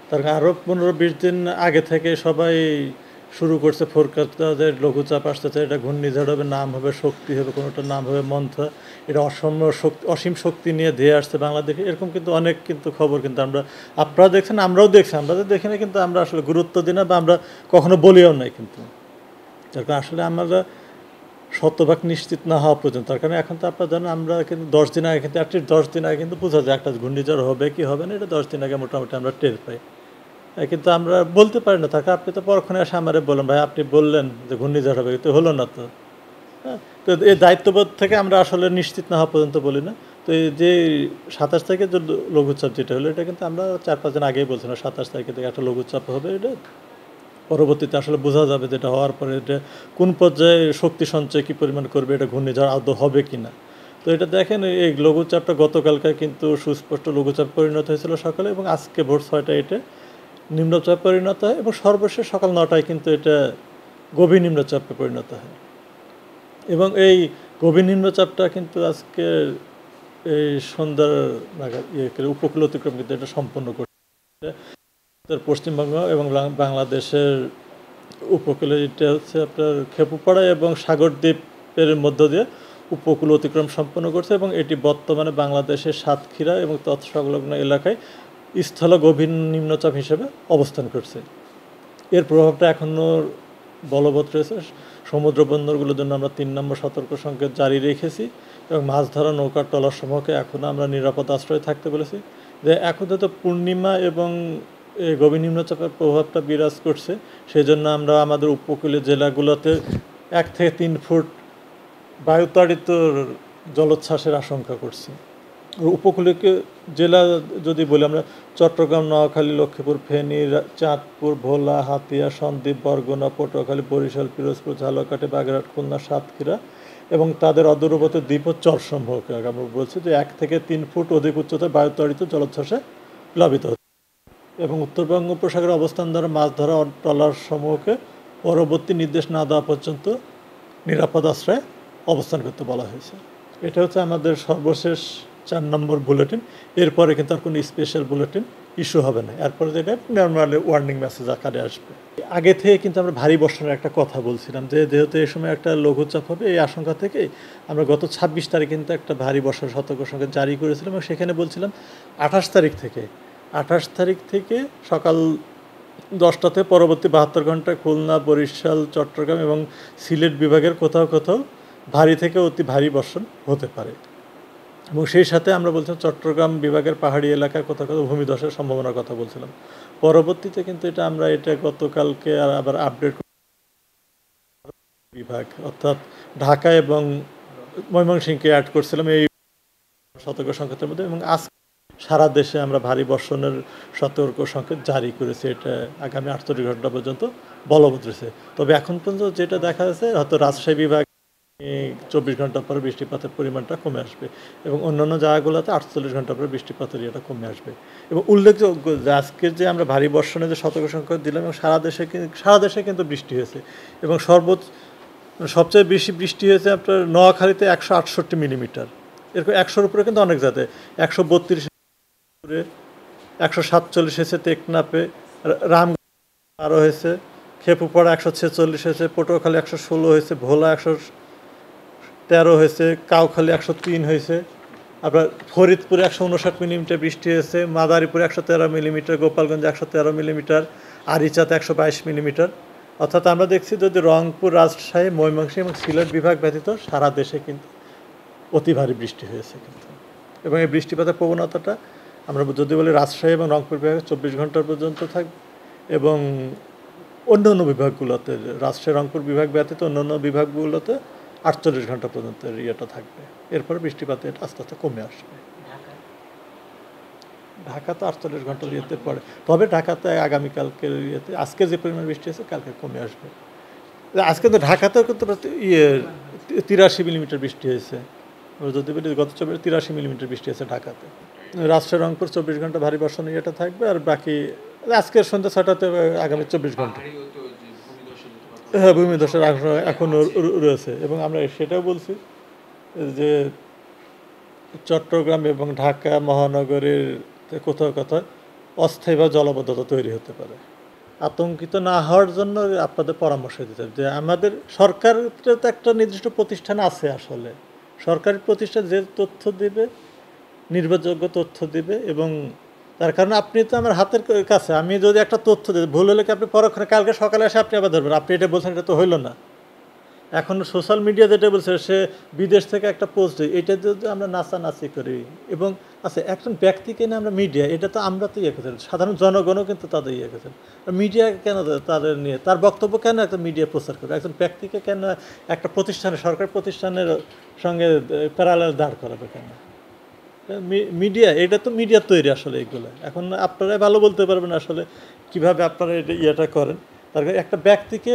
তার আরও 15-20 দিন আগে থেকে সবাই শুরু করছে ফোরকাস্টারদের লঘুচাপ আসতেছে, এটা ঘূর্ণিঝড় হবে, নাম হবে শক্তি হবে, কোনোটার নাম হবে মন্থা, এটা অসীম শক্তি নিয়ে ধেয়ে আসছে বাংলাদেশে, এরকম কিন্তু অনেক কিন্তু খবর কিন্তু আপনারা দেখছেন, আমরাও দেখছি, আমরা তো দেখি না, কিন্তু আমরা আসলে গুরুত্ব দিই না বা আমরা কখনো বলিও নাই কিন্তু। তার কারণ আসলে আমরা শতভাগ নিশ্চিত না হওয়া পর্যন্ত, তার কারণে এখন তো আপনারা জানেন আমরা কিন্তু 10 দিন আগে, কিন্তু অ্যাটলিস্ট 10 দিন আগে কিন্তু বোঝা যায় একটা ঘূর্ণিঝড় হবে কি হবে না, এটা 10 দিন আগে মোটামুটি আমরা টের পাই। কিন্তু আমরা বলতে পারি না, তাকে আপনি তো পরক্ষণে এসে আমারে বলেন, ভাই আপনি বললেন যে ঘূর্ণিঝড় হবে, কিন্তু হলো না তো। হ্যাঁ, তো এই দায়িত্ববোধ থেকে আমরা আসলে নিশ্চিত না হওয়া পর্যন্ত বলি না। তো এই যে 27 তারিখে যে লঘুচাপ যেটা হলো, এটা কিন্তু আমরা 4-5 দিন আগেই বলছিলাম 27 তারিখে থেকে একটা লঘুচাপ হবে, এটা পরবর্তীতে আসলে বোঝা যাবে যেটা হওয়ার পরে এটা কোন পর্যায়ে শক্তি সঞ্চয় কী পরিমাণ করবে, এটা ঘূর্ণিঝড় আদৌ হবে কি না। তো এটা দেখেন, এই লঘুচাপটা গতকালকে কিন্তু সুস্পষ্ট লঘুচাপ পরিণত হয়েছিল সকালে, এবং আজকে ভোর 6টায় এটা নিম্নচাপে পরিণত হয়, এবং সর্বশেষ সকাল 9টায় কিন্তু এটা গভীর নিম্নচাপে পরিণত হয়। এবং এই গভীর নিম্নচাপটা কিন্তু আজকে এই সন্ধ্যার নাগাদ উপকূল অতিক্রম কিন্তু এটা সম্পন্ন করছে পশ্চিমবঙ্গ এবং বাংলাদেশের উপকূলে। এটা হচ্ছে আপনার খেপুপাড়া এবং সাগরদ্বীপের মধ্য দিয়ে উপকূল অতিক্রম সম্পন্ন করছে, এবং এটি বর্তমানে বাংলাদেশের সাতক্ষীরা এবং তৎসংলগ্ন এলাকায় স্থল গভীর নিম্নচাপ হিসেবে অবস্থান করছে। এর প্রভাবটা এখনও বলবৎ রয়েছে। সমুদ্র বন্দরগুলোর জন্য আমরা 3 নম্বর সতর্ক সংকেত জারি রেখেছি, এবং মাছ ধরা নৌকার ট্রলারসমূহকে এখনও আমরা নিরাপদ আশ্রয়ে থাকতে বলেছি। যে এখন তো পূর্ণিমা এবং গভীর নিম্নচাপের প্রভাবটা বিরাজ করছে, সেই জন্য আমরা আমাদের উপকূলীয় জেলাগুলোতে 1 থেকে 3 ফুট বায়ুতাড়িত জলোচ্ছ্বাসের আশঙ্কা করছি। উপকূলীয় জেলা যদি বলি আমরা, চট্টগ্রাম, নোয়াখালী, লক্ষ্মীপুর, ফেনী, চাঁদপুর, ভোলা, হাতিয়া, সন্দ্বীপ, বরগুনা, পটুয়াখালী, বরিশাল, পিরোজপুর, ঝালকাঠি, বাগেরহাট, খুলনা, সাতক্ষীরা এবং তাদের অদূরবর্তী দ্বীপ ও চরসমূহকে আমরা বলছি যে 1 থেকে 3 ফুট অধিক উচ্চতায় বায়ুতাড়িত জলোচ্ছ্বাসে প্লাবিত হচ্ছে। এবং উত্তর বঙ্গোপসাগরে অবস্থান দ্বারা মাছ ধরা ট্রলার সমূহকে পরবর্তী নির্দেশ না দেওয়া পর্যন্ত নিরাপদ আশ্রয়ে অবস্থান করতে বলা হয়েছে। এটা হচ্ছে আমাদের সর্বশেষ 4 নম্বর বুলেটিন। এরপরে কিন্তু আর কোনো স্পেশাল বুলেটিন ইস্যু হবে না, এরপরে যেটা নর্মালি ওয়ার্নিং মেসেজ আকারে আসবে। আগে থেকে কিন্তু আমরা ভারী বর্ষণের একটা কথা বলছিলাম, যে যেহেতু এই সময় একটা লঘুচাপ হবে, এই আশঙ্কা থেকে আমরা গত 26 তারিখ কিন্তু একটা ভারী বর্ষার সতর্ক সংকেত জারি করেছিলাম, এবং সেখানে বলছিলাম 28 তারিখ থেকে সকাল 10টাতে পরবর্তী 72 ঘন্টায় খুলনা, বরিশাল, চট্টগ্রাম এবং সিলেট বিভাগের কোথাও কোথাও ভারী থেকে অতি ভারী বর্ষণ হতে পারে। এবং সেই সাথে আমরা বলছিলাম চট্টগ্রাম বিভাগের পাহাড়ি এলাকায় কোথাও কোথাও ভূমিধসের সম্ভাবনার কথা বলছিলাম। পরবর্তীতে কিন্তু আমরা এটা গতকালকে আবার আপডেট বিভাগ, অর্থাৎ ঢাকা এবং ময়মনসিংহকে অ্যাড করছিলাম এই সতর্ক সংকেতের মধ্যে, এবং আজ সারা দেশে আমরা ভারী বর্ষণের সতর্ক সংকেত জারি করেছি। এটা আগামী 48 ঘন্টা পর্যন্ত বলবৎ রয়েছে। তবে এখন পর্যন্ত যেটা দেখা যাচ্ছে, হয়তো রাজশাহী বিভাগ 24 ঘন্টা পরে বৃষ্টিপাতের পরিমাণটা কমে আসবে, এবং অন্যান্য জায়গাগুলোতে 48 ঘন্টা পরে বৃষ্টিপাতের ইয়েটা কমে আসবে। এবং উল্লেখযোগ্য যে আজকের যে আমরা ভারী বর্ষণের যে সতর্ক সংকেত দিলাম, এবং সারা দেশে কিন্তু বৃষ্টি হয়েছে, এবং সবচেয়ে বেশি বৃষ্টি হয়েছে আপনার নোয়াখালীতে 168 মিলিমিটার, এরকম 100-র উপরে কিন্তু অনেক জায়গায় 132, 147 হয়েছে টেকনাফে, রামগড় হয়েছে, খেপুপাড়া 146 হয়েছে, পটুয়াখালী 116 হয়েছে, ভোলা 113 হয়েছে, কাউখালী 103 হয়েছে, আপনার ফরিদপুরে 159 মিলিমিটার বৃষ্টি হয়েছে, মাদারীপুরে 113 মিলিমিটার, গোপালগঞ্জে 113 মিলিমিটার, আরিচাতে 122 মিলিমিটার। অর্থাৎ আমরা দেখছি যদি রংপুর, রাজশাহী, ময়মনসিংহ এবং সিলেট বিভাগ ব্যতীত সারা দেশে কিন্তু অতি ভারী বৃষ্টি হয়েছে কিন্তু। এবং এই বৃষ্টিপাতের প্রবণতাটা আমরা যদি বলি রাজশাহী এবং রংপুর বিভাগে 24 ঘন্টা পর্যন্ত থাকবে, এবং অন্য বিভাগগুলোতে, রাজশাহী রংপুর বিভাগ ব্যতীত অন্যান্য বিভাগগুলোতে 48 ঘন্টা পর্যন্ত ইয়েটা থাকবে। এরপরে বৃষ্টিপাত এটা আস্তে আস্তে কমে আসবে। ঢাকা তো 48 ঘন্টা ইয়েতে পড়ে, তবে ঢাকাতে আগামীকালকের ইয়েতে আজকে যে পরিমাণ বৃষ্টি আছে কালকে কমে আসবে। আজকে তো ঢাকাতেও কিন্তু 83 মিলিমিটার বৃষ্টি হয়েছে, যদি বলি গত 83 মিলিমিটার বৃষ্টি হয়েছে ঢাকাতে। রাজশাহী রংপুর 24 ঘন্টা ভারী বর্ষণ ইয়েটা থাকবে, আর বাকি আজকের সন্ধ্যা 6টাতে আগামী 24 ঘন্টা হ্যাঁ ভূমিধসের এখনও রয়েছে। এবং আমরা সেটাও বলছি যে চট্টগ্রাম এবং ঢাকা মহানগরের কোথাও কোথাও অস্থায়ী বা জলাবদ্ধতা তৈরি হতে পারে। আতঙ্কিত না হওয়ার জন্য আপনাদের পরামর্শ দিতে হবে যে আমাদের সরকারের তো একটা নির্দিষ্ট প্রতিষ্ঠান আছে আসলে। সরকারি প্রতিষ্ঠান যে তথ্য দিবে, নির্ভরযোগ্য তথ্য দিবে এবং তার কারণে আপনি তো আমার হাতের কাছে, আমি যদি একটা তথ্য দিই, ভুল হলে কি আপনি পরক্ষণে কালকে সকালে এসে আপনি আবার ধরবেন, আপনি এটা বলছেন এটা তো হইল না। এখন সোশ্যাল মিডিয়া যেটা বলছে সে বিদেশ থেকে একটা পোস্ট দিই, এটা যদি আমরা নাচানাচি করি এবং আচ্ছা একজন ব্যক্তিকে নিয়ে আমরা মিডিয়া, এটা তো আমরা তো ইয়ে করছেন, সাধারণ জনগণও কিন্তু তাদের ইয়ে করছেন। মিডিয়া কেন তাদের নিয়ে তার বক্তব্য কেন একটা মিডিয়া প্রচার করে, একজন ব্যক্তিকে কেন একটা প্রতিষ্ঠানে, সরকারি প্রতিষ্ঠানের সঙ্গে প্যারালাল দাঁড় করাবে কেন? মিডিয়া, এটা তো মিডিয়া তৈরি আসলে এইগুলো। এখন আপনারাই ভালো বলতে পারবেন আসলে কীভাবে আপনারা এটা ইয়েটা করেন। তার একটা ব্যক্তিকে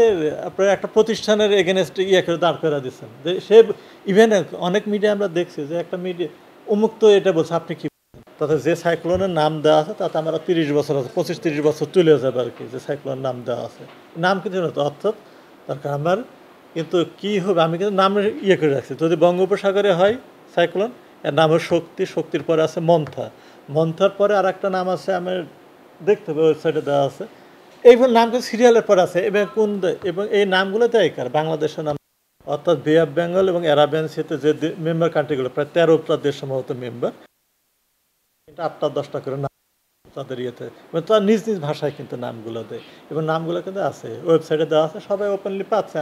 আপনারা একটা প্রতিষ্ঠানের এগেনস্টে ইয়ে করে দাঁড় করে দিচ্ছেন, যে সে ইভেন অনেক মিডিয়া আমরা দেখছি যে একটা মিডিয়া অমুক তো এটা বলছে, আপনি কী তাতে যে সাইক্লোনের নাম দেওয়া আছে তাতে আমরা 30 বছর আছে, 25-30 বছর চলে যাবে আর কি, যে সাইক্লোনের নাম দেওয়া আছে, নাম কিন্তু না তো অর্থাৎ তার আমার কিন্তু কী হবে, আমি কিন্তু নাম ইয়ে করে রাখছি। যদি বঙ্গোপসাগরে হয় সাইক্লোন, এর নাম হচ্ছে শক্তি, শক্তির পরে আছে মন্থা, মন্থার পরে আর একটা নাম আছে আমার দেখতে হবে ওয়েবসাইটে দেওয়া আছে, এইভাবে নাম কিন্তু সিরিয়ালের পর আছে এবং এবং এই নামগুলো দেয় কার, বাংলাদেশের নাম অর্থাৎ বে অফ বেঙ্গল এবং অ্যারাবিয়ান সিতে যে মেম্বার কান্ট্রিগুলো প্রায় 13টা দেশ সম্ভবত মেম্বার, এটা 8টা-10টা করে নাম তাদের ইয়েতে, তার নিজ নিজ ভাষায় কিন্তু নামগুলো দেয় এবং নামগুলো কিন্তু আছে ওয়েবসাইটে দেওয়া আছে, সবাই ওপেনলি পাচ্ছে।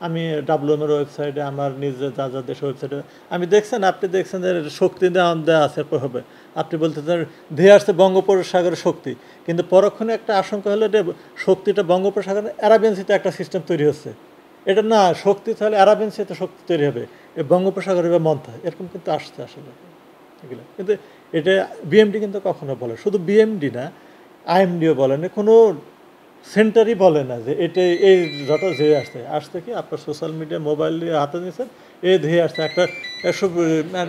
আমি WM-এর ওয়েবসাইটে, আমার নিজের যা যা দেশের ওয়েবসাইটে আমি দেখছেন, আপনি দেখছেন যে শক্তি দেওয়া আছে, এরপর হবে আপনি বলতে ধেয়ে আসছে বঙ্গোপসাগরের শক্তি, কিন্তু পরক্ষণে একটা আশঙ্কা হলো যে শক্তিটা বঙ্গোপসাগরে অ্যারাবিয়ান সিতে একটা সিস্টেম তৈরি হচ্ছে, এটা না শক্তি তাহলে অ্যারাবিয়ান সিতে শক্তি তৈরি হবে, এই বঙ্গোপসাগরে বা মন্থা এরকম কিন্তু আসছে আসলে এগুলো। কিন্তু এটা বিএমডি কিন্তু কখনো বলে, শুধু বিএমডি না, আইএমডিও বলে না, কোনো সেন্টারই বলে না যে এটা এই যটা ধেয়ে আসতে কি আপনার সোশ্যাল মিডিয়া মোবাইল দিয়ে হাতে নিয়েছেন, এই ধেয়ে আসছে একটা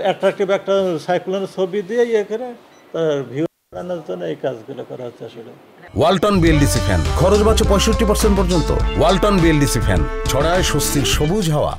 অ্যাট্রাকটিভ একটা সাইক্লোনের ছবি দিয়ে ইয়ে করে তার ভিউ বানানোর জন্য এই কাজগুলো করা হচ্ছে আসলে। ওয়ালটন বিএলডিসি ফ্যান, খরচ বাঁচে 65% পর্যন্ত। ওয়ালটন বিএলডিসি ফ্যান ছড়ায় স্বস্তির সবুজ হাওয়া।